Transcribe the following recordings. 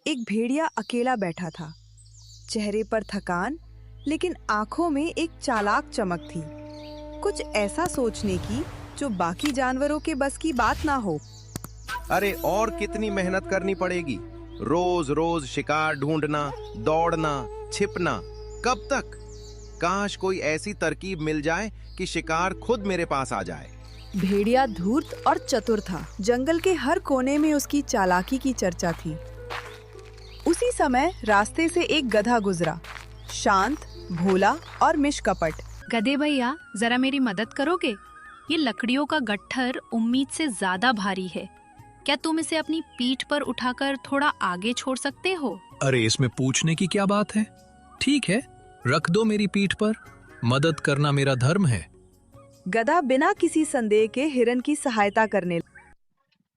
एक भेड़िया अकेला बैठा था। चेहरे पर थकान, लेकिन आंखों में एक चालाक चमक थी, कुछ ऐसा सोचने की जो बाकी जानवरों के बस की बात ना हो। अरे और कितनी मेहनत करनी पड़ेगी, रोज रोज शिकार ढूंढना, दौड़ना, छिपना, कब तक? काश कोई ऐसी तरकीब मिल जाए कि शिकार खुद मेरे पास आ जाए। भेड़िया धूर्त और चतुर था। जंगल के हर कोने में उसकी चालाकी की चर्चा थी। उसी समय रास्ते से एक गधा गुजरा, शांत, भोला और निष्कपट। गधे भैया, जरा मेरी मदद करोगे? ये लकड़ियों का गट्ठर उम्मीद से ज्यादा भारी है। क्या तुम इसे अपनी पीठ पर उठाकर थोड़ा आगे छोड़ सकते हो? अरे इसमें पूछने की क्या बात है, ठीक है, रख दो मेरी पीठ पर, मदद करना मेरा धर्म है। गधा बिना किसी संदेह के हिरन की सहायता करने लगा।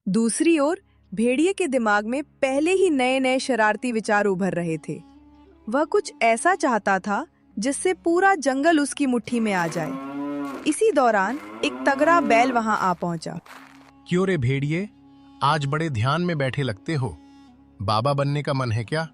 दूसरी ओर भेड़िए के दिमाग में पहले ही नए नए शरारती विचार उभर रहे थे। वह कुछ ऐसा चाहता था जिससे पूरा जंगल उसकी मुट्ठी में आ जाए। इसी दौरान एक तगड़ा बैल वहां आ पहुंचा। क्यों रे भेड़िए, आज बड़े ध्यान में बैठे लगते हो, बाबा बनने का मन है क्या?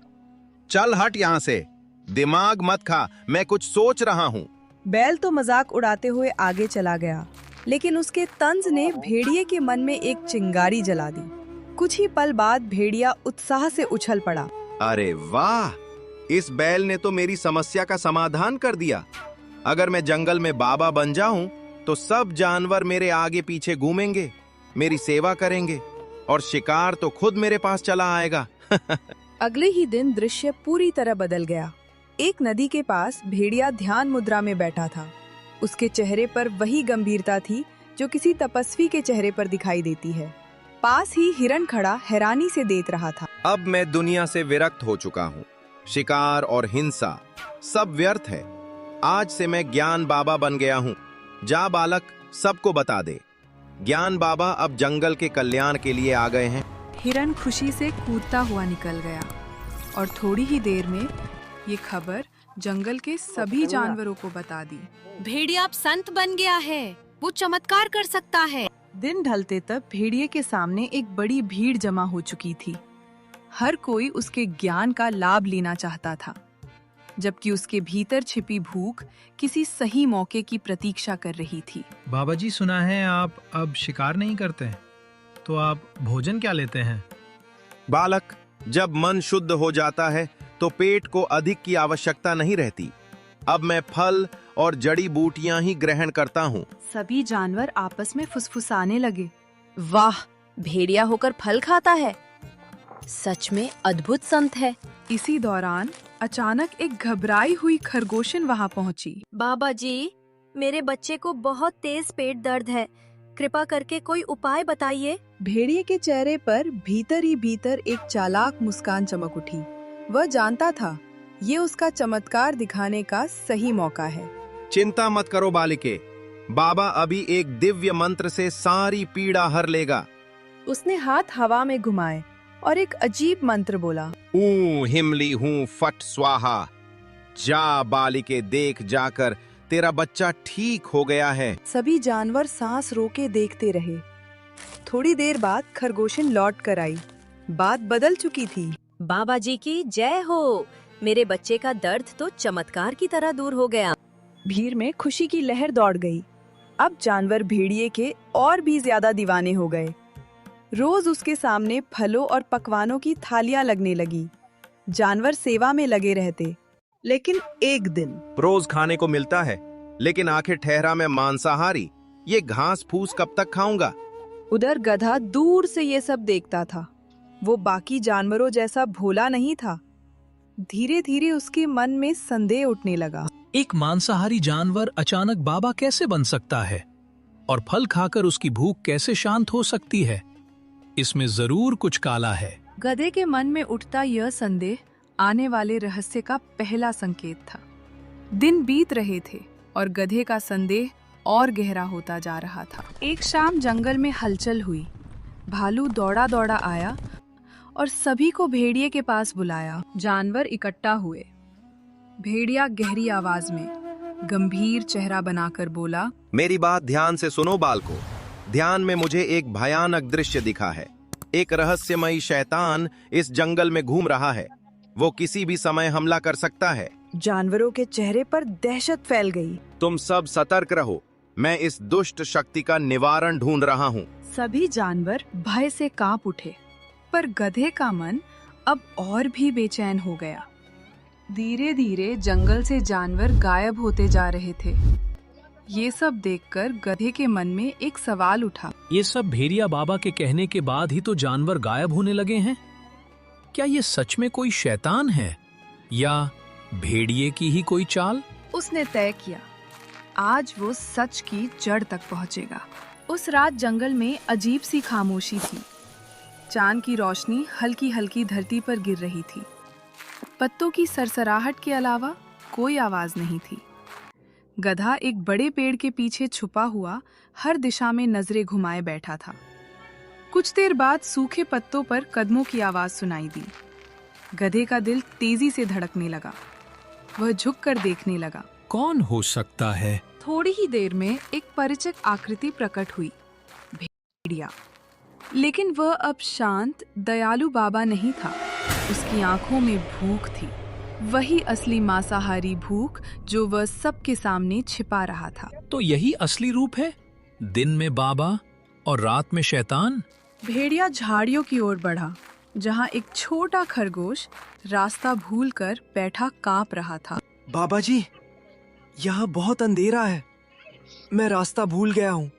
चल हट यहाँ से, दिमाग मत खा, मैं कुछ सोच रहा हूँ। बैल तो मजाक उड़ाते हुए आगे चला गया, लेकिन उसके तंज ने भेड़िए के मन में एक चिंगारी जला दी। कुछ ही पल बाद भेड़िया उत्साह से उछल पड़ा। अरे वाह, इस बैल ने तो मेरी समस्या का समाधान कर दिया। अगर मैं जंगल में बाबा बन जाऊं, तो सब जानवर मेरे आगे पीछे घूमेंगे, मेरी सेवा करेंगे और शिकार तो खुद मेरे पास चला आएगा। अगले ही दिन दृश्य पूरी तरह बदल गया। एक नदी के पास भेड़िया ध्यान मुद्रा में बैठा था। उसके चेहरे पर वही गंभीरता थी जो किसी तपस्वी के चेहरे पर दिखाई देती है। पास ही हिरन खड़ा हैरानी से देख रहा था। अब मैं दुनिया से विरक्त हो चुका हूँ। शिकार और हिंसा सब व्यर्थ है। आज से मैं ज्ञान बाबा बन गया हूँ। जा बालक, सबको बता दे, ज्ञान बाबा अब जंगल के कल्याण के लिए आ गए हैं। हिरन खुशी से कूदता हुआ निकल गया और थोड़ी ही देर में ये खबर जंगल के सभी जानवरों को बता दी। भेड़िया अब संत बन गया है, वो चमत्कार कर सकता है। दिन ढलते तक भेड़िए के सामने एक बड़ी भीड़ जमा हो चुकी थी। हर कोई उसके ज्ञान का लाभ लेना चाहता था, जबकि उसके भीतर छिपी भूख किसी सही मौके की प्रतीक्षा कर रही थी। बाबा जी, सुना है आप अब शिकार नहीं करते हैं, तो आप भोजन क्या लेते हैं? बालक, जब मन शुद्ध हो जाता है तो पेट को अधिक की आवश्यकता नहीं रहती। अब मैं फल और जड़ी बूटियां ही ग्रहण करता हूँ। सभी जानवर आपस में फुसफुसाने लगे। वाह, भेड़िया होकर फल खाता है, सच में अद्भुत संत है। इसी दौरान अचानक एक घबराई हुई खरगोशिन वहां पहुंची। बाबा जी, मेरे बच्चे को बहुत तेज पेट दर्द है, कृपा करके कोई उपाय बताइए। भेड़िए के चेहरे पर भीतर ही भीतर एक चालाक मुस्कान चमक उठी। वह जानता था ये उसका चमत्कार दिखाने का सही मौका है। चिंता मत करो बालिके, बाबा अभी एक दिव्य मंत्र से सारी पीड़ा हर लेगा। उसने हाथ हवा में घुमाए और एक अजीब मंत्र बोला। ऊ हिमली हूँ फट स्वाहा। जा बालिके, देख जाकर तेरा बच्चा ठीक हो गया है। सभी जानवर सांस रोके देखते रहे। थोड़ी देर बाद खरगोशिन लौट कर आई। बात बदल चुकी थी। बाबा जी की जय हो, मेरे बच्चे का दर्द तो चमत्कार की तरह दूर हो गया। भीड़ में खुशी की लहर दौड़ गई। अब जानवर भेड़िए के और भी ज्यादा दीवाने हो गए। रोज उसके सामने फलों और पकवानों की थालियां लगने लगी। जानवर सेवा में लगे रहते। लेकिन एक दिन रोज खाने को मिलता है, लेकिन आखिर ठहरा मैं मांसाहारी। ये घास फूस कब तक खाऊंगा? उधर गधा दूर से ये सब देखता था। वो बाकी जानवरों जैसा भोला नहीं था। धीरे धीरे उसके मन में संदेह उठने लगा। एक मांसाहारी जानवर अचानक बाबा कैसे बन सकता है और फल खाकर उसकी भूख कैसे शांत हो सकती है? इसमें जरूर कुछ काला है। गधे के मन में उठता यह संदेह आने वाले रहस्य का पहला संकेत था। दिन बीत रहे थे और गधे का संदेह और गहरा होता जा रहा था। एक शाम जंगल में हलचल हुई। भालू दौड़ा दौड़ा आया और सभी को भेड़िए के पास बुलाया। जानवर इकट्ठा हुए। भेड़िया गहरी आवाज में गंभीर चेहरा बनाकर बोला, मेरी बात ध्यान से सुनो बालको। ध्यान में मुझे एक भयानक दृश्य दिखा है। एक रहस्यमयी शैतान इस जंगल में घूम रहा है। वो किसी भी समय हमला कर सकता है। जानवरों के चेहरे पर दहशत फैल गई। तुम सब सतर्क रहो, मैं इस दुष्ट शक्ति का निवारण ढूंढ रहा हूँ। सभी जानवर भय से कांप उठे, पर गधे का मन अब और भी बेचैन हो गया। धीरे धीरे जंगल से जानवर गायब होते जा रहे थे। ये सब देखकर गधे के मन में एक सवाल उठा। ये सब भेड़िया बाबा के कहने के बाद ही तो जानवर गायब होने लगे हैं। क्या ये सच में कोई शैतान है या भेड़िए की ही कोई चाल? उसने तय किया, आज वो सच की जड़ तक पहुंचेगा। उस रात जंगल में अजीब सी खामोशी थी। चांद की रोशनी हल्की हल्की धरती पर गिर रही थी। पत्तों की सरसराहट के अलावा कोई आवाज नहीं थी। गधा एक बड़े पेड़ के पीछे छुपा हुआ हर दिशा में नजरें घुमाए बैठा था। कुछ देर बाद सूखे पत्तों पर कदमों की आवाज सुनाई दी। गधे का दिल तेजी से धड़कने लगा। वह झुककर देखने लगा। कौन हो सकता है? थोड़ी ही देर में एक परिचित आकृति प्रकट हुई, भेड़िया। लेकिन वह अब शांत दयालु बाबा नहीं था। उसकी आंखों में भूख थी, वही असली मांसाहारी भूख जो वह सबके सामने छिपा रहा था। तो यही असली रूप है, दिन में बाबा और रात में शैतान। भेड़िया झाड़ियों की ओर बढ़ा, जहां एक छोटा खरगोश रास्ता भूलकर बैठा कांप रहा था। बाबा जी, यहाँ बहुत अंधेरा है, मैं रास्ता भूल गया हूँ।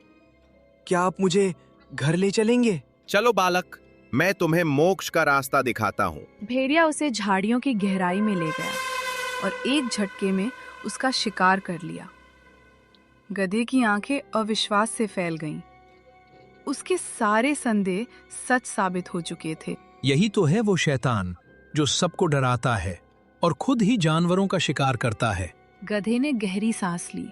क्या आप मुझे घर ले चलेंगे? चलो बालक, मैं तुम्हें मोक्ष का रास्ता दिखाता हूँ। भेड़िया उसे झाड़ियों की गहराई में ले गया और एक झटके में उसका शिकार कर लिया। गधे की आंखें अविश्वास से फैल गईं। उसके सारे संदेह सच साबित हो चुके थे। यही तो है वो शैतान जो सबको डराता है और खुद ही जानवरों का शिकार करता है। गधे ने गहरी सांस ली।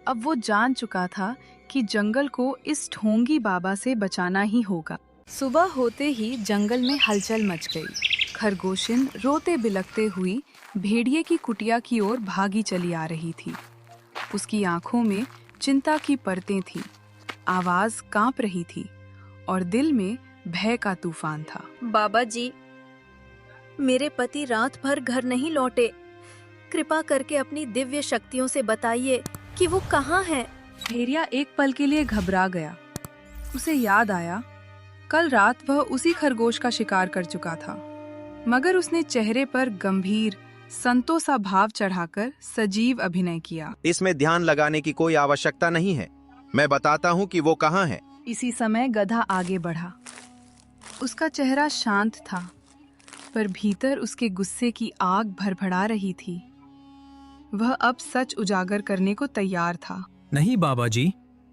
अब वो जान चुका था कि जंगल को इस ढोंगी बाबा से बचाना ही होगा। सुबह होते ही जंगल में हलचल मच गई। खरगोशिन रोते बिलखते हुई भेड़िए की कुटिया की ओर भागी चली आ रही थी। उसकी आंखों में चिंता की परतें थीं, आवाज कांप रही थी और दिल में भय का तूफान था। बाबा जी, मेरे पति रात भर घर नहीं लौटे। कृपा करके अपनी दिव्य शक्तियों से बताइए कि वो कहाँ हैं। भेड़िया एक पल के लिए घबरा गया। उसे याद आया, कल रात वह उसी खरगोश का शिकार कर चुका था, मगर उसने चेहरे पर गंभीर संतोषा भाव चढ़ाकर सजीव अभिनय किया। इसमें ध्यान लगाने की कोई आवश्यकता नहीं है, मैं बताता हूँ कि वो कहाँ है। इसी समय गधा आगे बढ़ा। उसका चेहरा शांत था, पर भीतर उसके गुस्से की आग भड़भड़ा रही थी। वह अब सच उजागर करने को तैयार था। नहीं बाबा जी,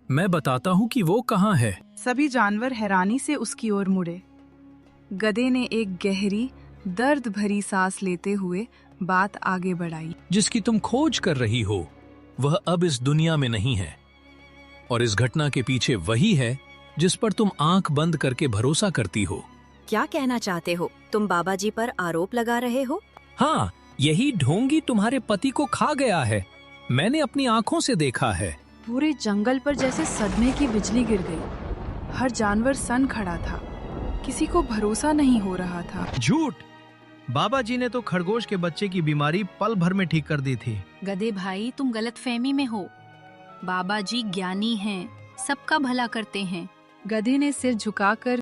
मैं बताता हूँ कि वो कहाँ है। सभी जानवर हैरानी से उसकी ओर मुड़े। गधे ने एक गहरी दर्द भरी सांस लेते हुए बात आगे बढ़ाई। जिसकी तुम खोज कर रही हो वह अब इस दुनिया में नहीं है, और इस घटना के पीछे वही है जिस पर तुम आंख बंद करके भरोसा करती हो। क्या कहना चाहते हो? तुम बाबा जी पर आरोप लगा रहे हो? हाँ, यही ढोंगी तुम्हारे पति को खा गया है। मैंने अपनी आंखों से देखा है। पूरे जंगल पर जैसे सदमे की बिजली गिर गई। हर जानवर सन खड़ा था, किसी को भरोसा नहीं हो रहा था। झूठ! बाबा जी ने तो खरगोश के बच्चे की बीमारी पल भर में ठीक कर दी थी। गधे भाई, तुम गलतफहमी में हो। बाबा जी ज्ञानी हैं, सबका भला करते हैं। गधे ने सिर झुकाकर